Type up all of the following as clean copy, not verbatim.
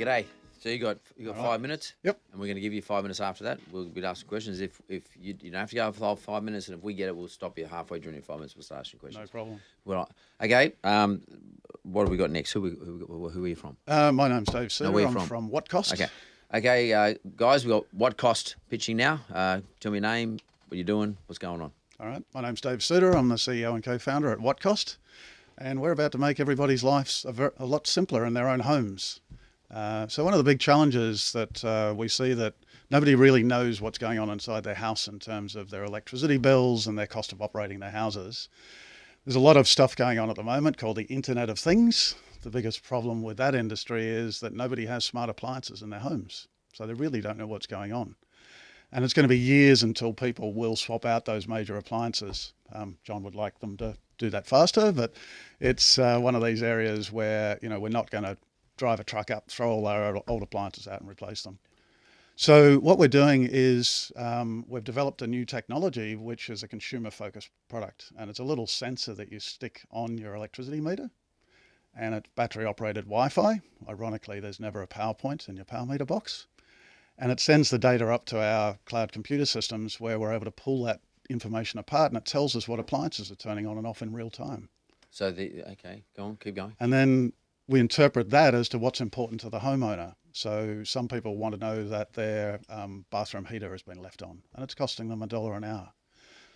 G'day. So you got All 5 minutes. Yep. And we're going to give you 5 minutes after that. We'll be asking questions. If you don't have to go for 5 minutes, and if we get it, we'll stop you halfway during your 5 minutes. We'll start asking questions. No problem. Well, okay. What have we got next? Who are you from? My name's Dave Suter. where you I'm from? from WattCost. Okay, guys, we've got WattCost pitching now. Tell me your name, what you're doing, what's going on. All right. My name's Dave Suter. I'm the CEO and co-founder at WattCost. And we're about to make everybody's lives a lot simpler in their own homes. So one of the big challenges that we see that nobody really knows what's going on inside their house in terms of their electricity bills and their cost of operating their houses. There's a lot of stuff going on at the moment called the Internet of Things. The biggest problem with that industry is that nobody has smart appliances in their homes. So they really don't know what's going on. And it's going to be years until people will swap out those major appliances. John would like them to do that faster, but it's one of these areas where, we're not going to drive a truck up, throw all our old appliances out and replace them. So what we're doing is we've developed a new technology, which is a consumer-focused product. And it's a little sensor that you stick on your electricity meter. And it's battery-operated Wi-Fi. Ironically, there's never a power point in your power meter box. And it sends the data up to our cloud computer systems where we're able to pull that information apart, and it tells us what appliances are turning on and off in real time. So, okay, go on, keep going. And then we interpret that as to what's important to the homeowner. So some people want to know that their bathroom heater has been left on and it's costing them $1 an hour.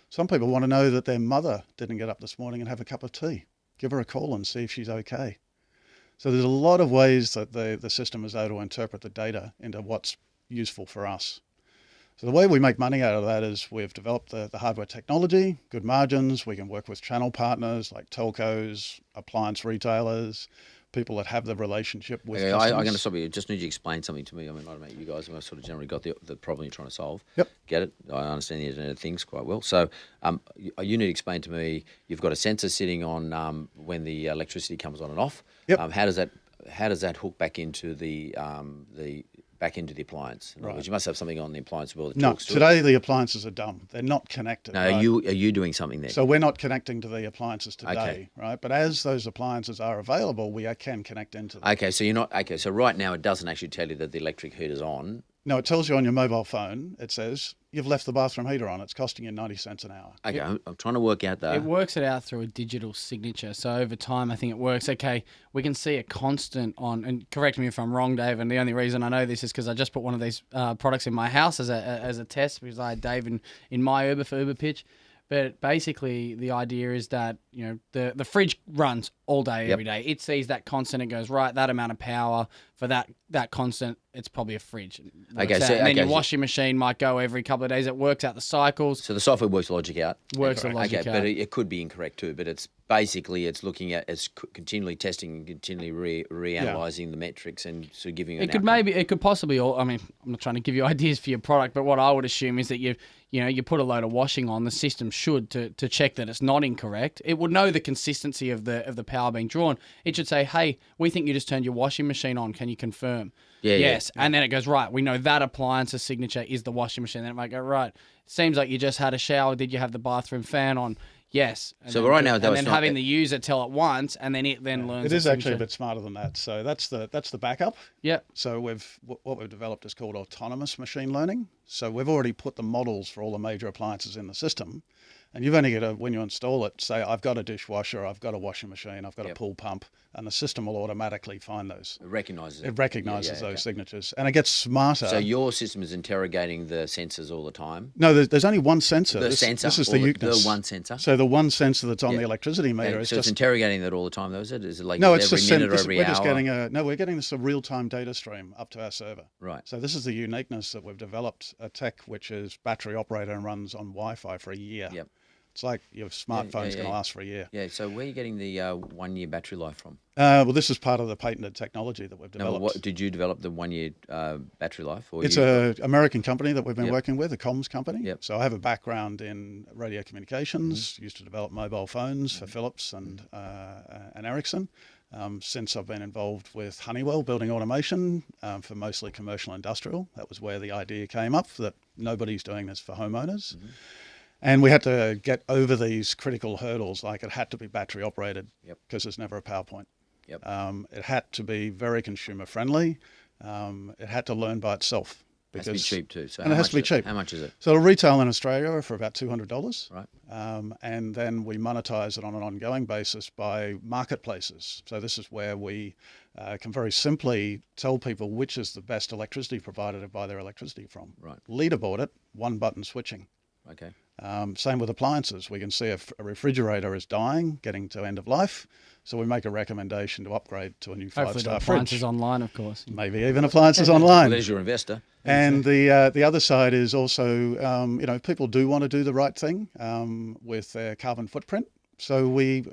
Some people want to know that their mother didn't get up this morning and have a cup of tea. Give her a call and see if she's okay. So there's a lot of ways that the system is able to interpret the data into what's useful for us. So the way we make money out of that is we've developed the hardware technology, good margins. We can work with channel partners like telcos, appliance retailers, people that have the relationship with customers. I'm going to stop you. Just need you to explain something to me. I mean, I don't know, you guys have sort of generally got the problem you're trying to solve. Yep. Get it? I understand the Internet of Things quite well. So you need to explain to me, you've got a sensor sitting on when the electricity comes on and off. Yep. How does that hook back into the appliance? In other words, you must have something on the appliance bill that talks to it. No, today the appliances are dumb. They're not connected. No, right? are you doing something there? So we're not connecting to the appliances today, Okay. right? But as those appliances are available, we can connect into them. Okay, so you're not okay. So right now it doesn't actually tell you that the electric heater's on. No, it tells you on your mobile phone. It says you've left the bathroom heater on. It's costing you 90 cents an hour. Okay, I'm trying to work out that. It works it out through a digital signature. So over time, I think it works. Okay, we can see a constant on, and correct me if I'm wrong, Dave, and the only reason I know this is because I just put one of these products in my house as a test because I had Dave in my Uber for UberPITCH. But basically, the idea is that, the fridge runs all day, every day. It sees that constant. It goes, right, that amount of power for that constant, it's probably a fridge. Okay, and then your washing machine might go every couple of days. It works out the cycles. So the software works logic out. Works the logic out. But it could be incorrect too. But it's basically looking at, it's continually testing and continually reanalyzing the metrics and sort of giving you an outcome. It could possibly, I mean, I'm not trying to give you ideas for your product, but what I would assume is that you put a load of washing on, the system should to check that it's not incorrect. It would know the consistency of the power being drawn. It should say, hey, we think you just turned your washing machine on. Can you confirm? Yes. Yeah. And then it goes, right, we know that appliance's signature is the washing machine. Then it might go, right, seems like you just had a shower. Did you have the bathroom fan on? Yes. And so right now, and then having the user tell it once, and then it then learns. It is actually a bit smarter than that. So that's the backup. Yep. So what we've developed is called autonomous machine learning. So we've already put the models for all the major appliances in the system, and you've only got to, when you install it, say I've got a dishwasher, I've got a washing machine, I've got a pool pump, and the system will automatically find those. It recognises it. It recognises those signatures, and it gets smarter. So your system is interrogating the sensors all the time? No, there's only one sensor. The sensor? This is the uniqueness. The one sensor? So the one sensor that's on the electricity meter is so it's interrogating that all the time, though, is it? Is it like no, every it's just minute or every hour? We're getting this a real-time data stream up to our server. Right. So this is the uniqueness that we've developed, a tech which is battery operated and runs on Wi-Fi for a year. Yep. It's like your smartphone's going to last for a year. Yeah, so where are you getting the 1 year battery life from? Well, this is part of the patented technology that we've developed. No, did you develop the 1 year battery life? Or it's an American company that we've been working with, a comms company. Yep. So I have a background in radio communications, used to develop mobile phones for Philips and Ericsson. Since I've been involved with Honeywell building automation for mostly commercial industrial, that was where the idea came up that nobody's doing this for homeowners. Mm-hmm. And we had to get over these critical hurdles, like it had to be battery operated because there's never a power point. Yep. It had to be very consumer friendly. It had to learn by itself. It has to be cheap too. So and it has to be cheap. How much is it? So it'll retail in Australia for about $200. Right. And then we monetize it on an ongoing basis by marketplaces. So this is where we can very simply tell people which is the best electricity provider to buy their electricity from. Right. Leaderboard it, one button switching. Okay. Same with appliances. We can see if a refrigerator is dying, getting to end of life. So we make a recommendation to upgrade to a new Hopefully the five-star appliances fridge. online, of course. Maybe even appliances online. Well, there's your investor. And the other side is also, people do want to do the right thing with their carbon footprint. So we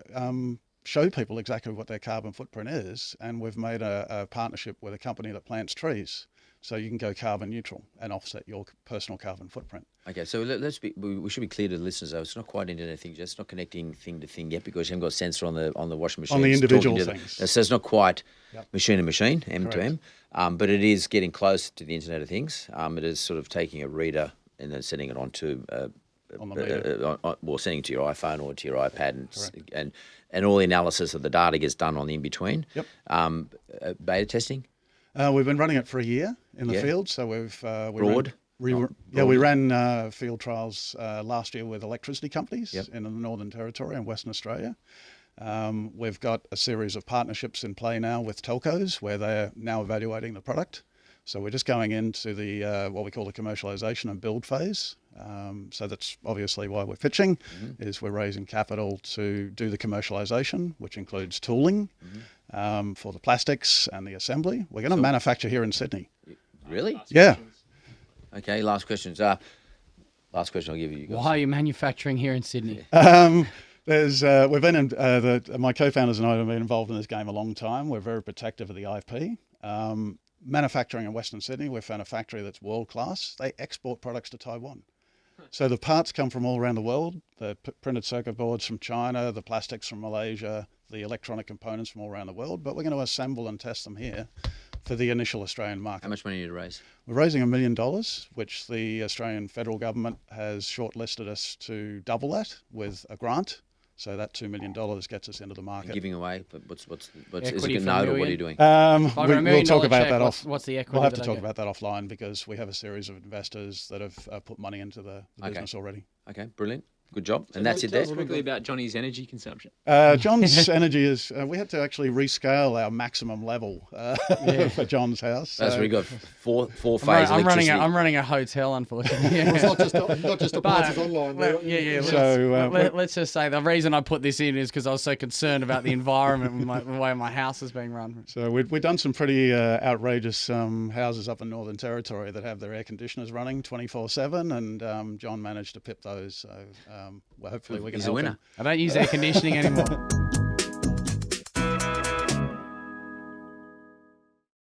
show people exactly what their carbon footprint is, and we've made a partnership with a company that plants trees. So you can go carbon neutral and offset your personal carbon footprint. Okay, so we should be clear to the listeners though. It's not quite Internet of Things. It's not connecting thing to thing yet because you haven't got sensor on the washing machine. On the individual So things. it's not quite Yep. machine to machine, M to Correct. M, but it is getting closer to the Internet of Things. It is sort of taking a reader and then sending it onto On the meter. sending it to your iPhone or to your iPad, and all the analysis of the data gets done on the in between. Yep. Beta testing. We've been running it for a year in the Yeah. field. So we've Broad? we ran field trials last year with electricity companies Yep. in the Northern Territory and Western Australia. We've got a series of partnerships in play now with telcos where they're now evaluating the product. So we're just going into the what we call the commercialization and build phase. So that's obviously why we're pitching, is we're raising capital to do the commercialization, which includes tooling for the plastics and the assembly. We're going to manufacture here in Sydney. Really? Yeah. Okay. Last questions. Last question I'll give you. Why are you manufacturing here in Sydney? We've been in, my co-founders and I have been involved in this game a long time. We're very protective of the IP. Manufacturing in Western Sydney, we've found a factory that's world class. They export products to Taiwan. So the parts come from all around the world. The printed circuit boards from China, the plastics from Malaysia, the electronic components from all around the world. But we're going to assemble and test them here for the initial Australian market. How much money do you need to raise? We're raising $1 million, which the Australian federal government has shortlisted us to double that with a grant. So that $2 million gets us into the market. Giving away, but what's is Equity it a for note $1 or what are million? you doing? We'll talk about that off. What's the equity? We'll have to that I talk get? about that offline because we have a series of investors that have put money into the business already. Okay, brilliant. Good job. And that's it there. Tell us quickly about Johnny's energy consumption. John's energy is, we had to actually rescale our maximum level for John's house. That's So- where you got four-phase I'm electricity. running a hotel, unfortunately. It's not just appliances online. Yeah. So, Let's just say the reason I put this in is because I was so concerned about the environment and the way my house is being run. So we've done some pretty outrageous houses up in Northern Territory that have their air conditioners running 24/7, and John managed to pip those. So well, hopefully we can He's a help winner. him. I don't use air conditioning anymore.